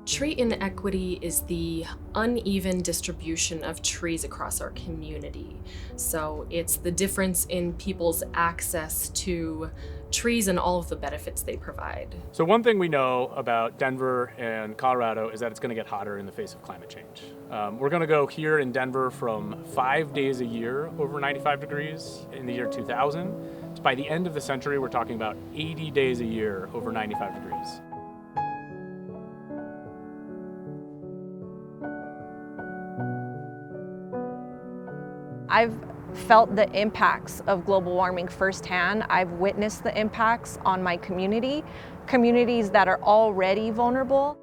Tree inequity is the uneven distribution of trees across our community. So it's the difference in people's access to trees and all of the benefits they provide. So one thing we know about Denver and Colorado is that it's going to get hotter in the face of climate change. We're going to go here in Denver from 5 days a year over 95 degrees in the year 2000. So by the end of the century, we're talking about 80 days a year over 95 degrees. I've felt the impacts of global warming firsthand. I've witnessed the impacts on my communities that are already vulnerable.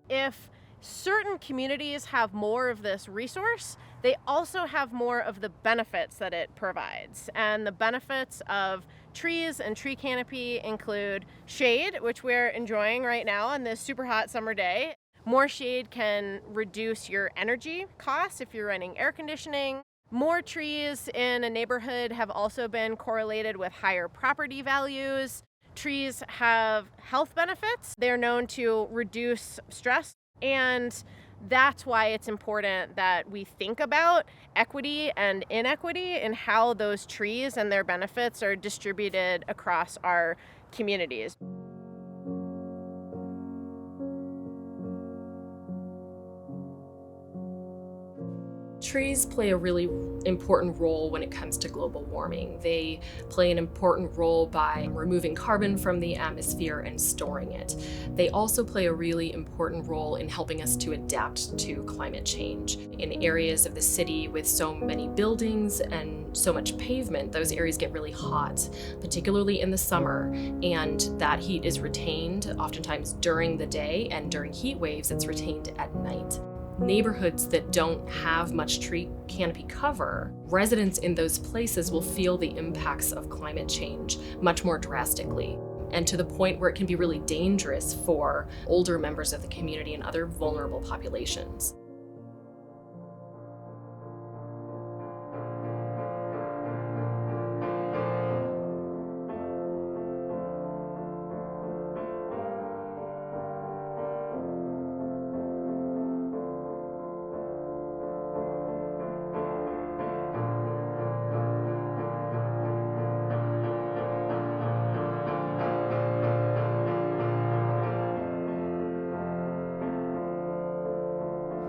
If certain communities have more of this resource, they also have more of the benefits that it provides. And the benefits of trees and tree canopy include shade, which we're enjoying right now on this super hot summer day. More shade can reduce your energy costs if you're running air conditioning. More trees in a neighborhood have also been correlated with higher property values. Trees have health benefits. They're known to reduce stress. And that's why it's important that we think about equity and inequity and how those trees and their benefits are distributed across our communities. Trees play a really important role when it comes to global warming. They play an important role by removing carbon from the atmosphere and storing it. They also play a really important role in helping us to adapt to climate change. In areas of the city with so many buildings and so much pavement, those areas get really hot, particularly in the summer, and that heat is retained oftentimes during the day, and during heat waves, it's retained at night. Neighborhoods that don't have much tree canopy cover, residents in those places will feel the impacts of climate change much more drastically, and to the point where it can be really dangerous for older members of the community and other vulnerable populations.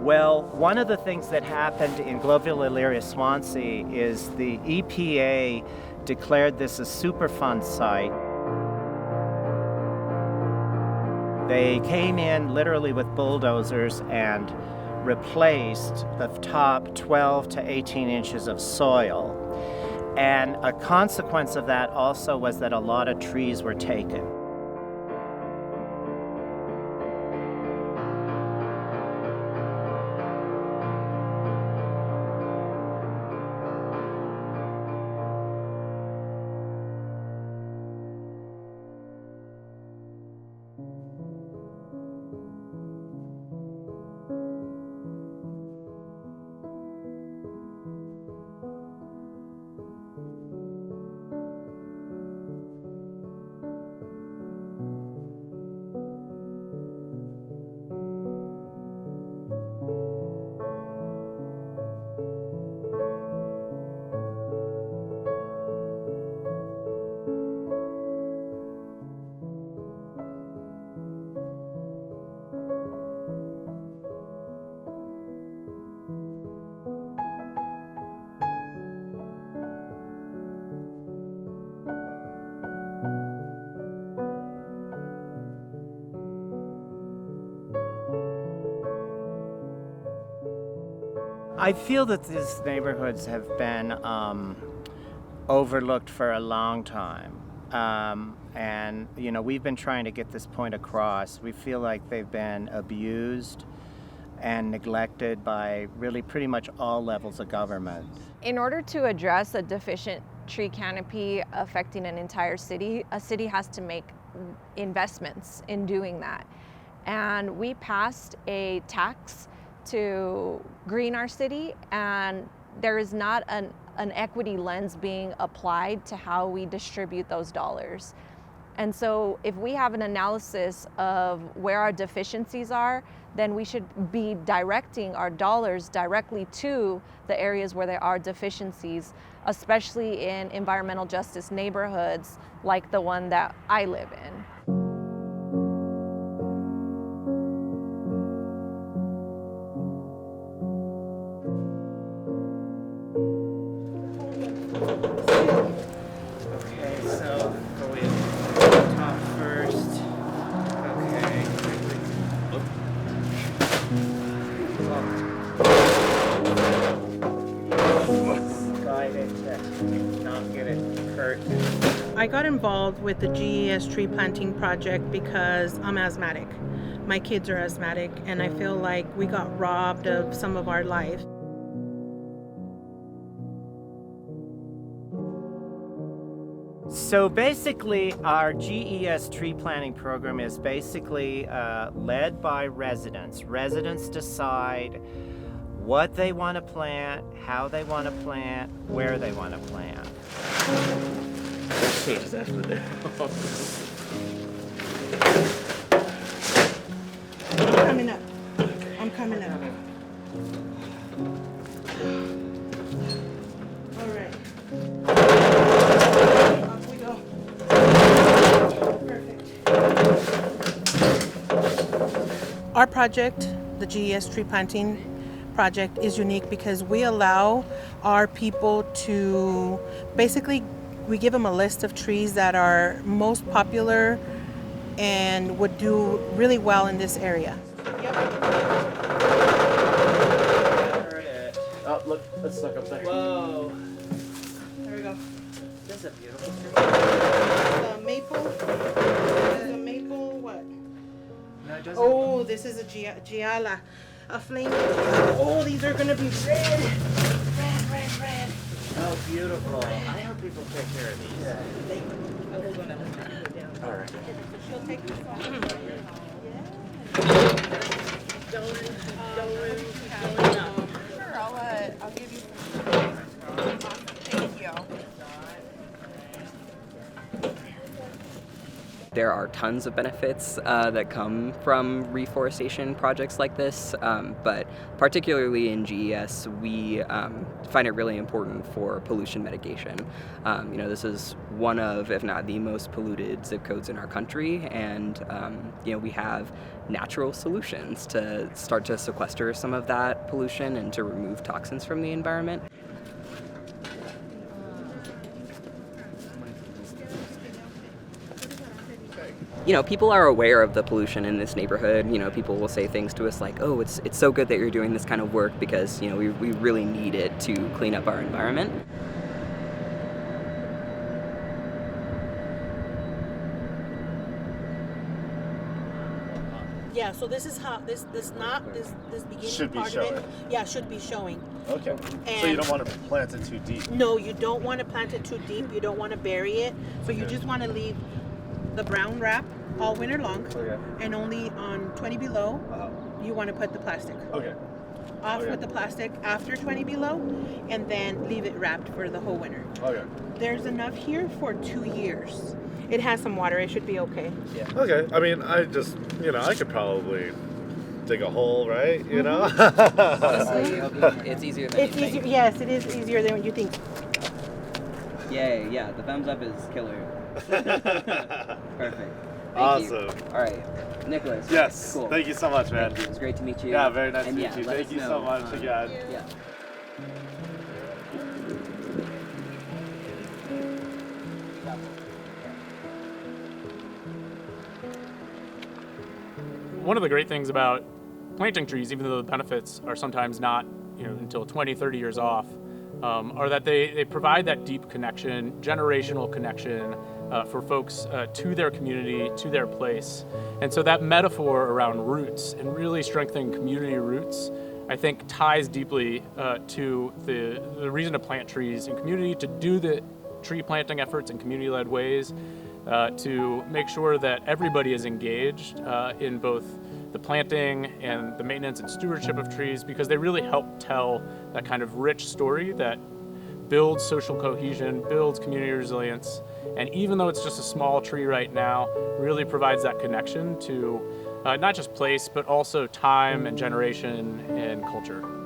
Well, one of the things that happened in Globeville and Elyria-Swansea is the EPA declared this a Superfund Site. They came in literally with bulldozers and replaced the top 12 to 18 inches of soil. And a consequence of that also was that a lot of trees were taken. I feel that these neighborhoods have been overlooked for a long time. And, you know, we've been trying to get this point across. We feel like they've been abused and neglected by really pretty much all levels of government. In order to address a deficient tree canopy affecting an entire city, a city has to make investments in doing that. And we passed a tax to green our city, and there is not an equity lens being applied to how we distribute those dollars. And so if we have an analysis of where our deficiencies are, then we should be directing our dollars directly to the areas where there are deficiencies, especially in environmental justice neighborhoods like the one that I live in. I got involved with the GES Tree Planting Project because I'm asthmatic. My kids are asthmatic, and I feel like we got robbed of some of our life. So basically, our GES tree planting program is basically led by residents. Residents decide what they want to plant, how they want to plant, where they want to plant. I'm coming up. All right. Off we go. Perfect. Our project, the GES Tree Planting Project, is unique because we allow our people to basically, we give them a list of trees that are most popular and would do really well in this area. Yep. Oh, look, let's look up there. Whoa, There we go. this is a beautiful tree. The maple. This is a maple what? No, it doesn't. Oh, this is a giala. A flame. Oh, these are gonna be red. Red. Oh, beautiful. I hope people take care of these. All right. She'll take this off. Sure, I'll give you some. Thank you. There are tons of benefits that come from reforestation projects like this, but particularly in GES, we find it really important for pollution mitigation. This is one of, if not the most polluted zip codes in our country, and we have natural solutions to start to sequester some of that pollution and to remove toxins from the environment. People are aware of the pollution in this neighborhood. People will say things to us like, oh, it's so good that you're doing this kind of work because, we really need it to clean up our environment. Yeah, so this is how this beginning Should be part showing. of it. Yeah, should be showing. Okay. So you And- don't want to plant it too deep. No, you don't want to plant it too deep. You don't want to bury it. So you just want to leave the brown wrap all winter long, Okay. and only on 20 below you want to put the plastic. Okay. Off Okay. with the plastic after 20 below, and then leave it wrapped for the whole winter. Okay. There's enough here for 2 years. It has some water. It should be okay. Okay. I mean, I just, I could probably dig a hole, right? You know? Honestly, it's easier than It's you think. easier. Yes, it is easier than what you think. Yay, yeah, the thumbs up is killer. Perfect. Thank Awesome. you. All right, Nicholas. Yes. Cool. Thank you so much, man. Thank you. It was great to meet you. Yeah, very nice And to yeah, meet you. let Thank us you know, so much again. Yeah. One of the great things about planting trees, even though the benefits are sometimes not until 20, 30 years off, are that they provide that deep connection, generational connection for folks to their community, to their place. And so that metaphor around roots and really strengthening community roots, I think ties deeply to the reason to plant trees in community, to do the tree planting efforts in community-led ways, to make sure that everybody is engaged in both the planting and the maintenance and stewardship of trees, because they really help tell that kind of rich story that builds social cohesion, builds community resilience, and even though it's just a small tree right now, really provides that connection to not just place, but also time and generation and culture.